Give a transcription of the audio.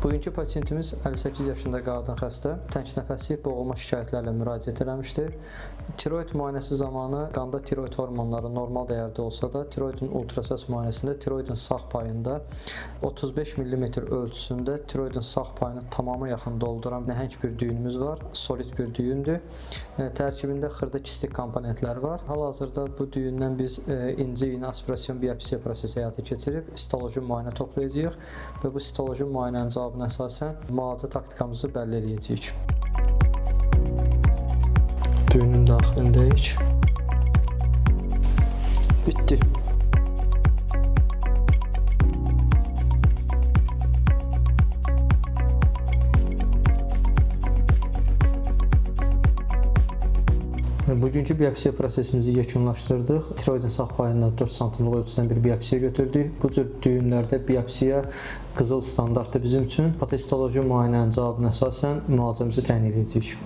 Bugünkü pasiyentimiz 58 yaşında qadın xəstə, təngnəfəslik, boğulma şikayətlərlə müraciət etmişdir. Tiroid müayinəsi zamanı qanda tiroid hormonları normal dəyərdə olsa da, tiroidin ultrasəs müayinəsində tiroidin sağ payında 35 mm ölçüsündə tiroidin sağ payını tamama yaxın dolduran nəhəng bir düyünümüz var. Solid bir düyündür. Tərkibində xırda kistik komponentlər var. Hal-hazırda bu düyündən biz inci iynə aspirasiyon biopsiya prosesi həyata keçirib histoloji müayinə toplayacağıq və bu histoloji müayinənin cavabına əsasən müalicə taktikamızı bəlli edəcəyik. Düyünün daxilindəyik. Bitdi. Bugünkü biopsiya prosesimizi yekunlaşdırdıq. Tiroidin sağ payından 4 sm ölçüdən bir biopsiya götürdük. Bu cür düyünlərdə biopsiya qızıl standartdır bizim üçün. Patoloji müayinənin cavabına əsasən müalicəmizi təyin edəcəyik.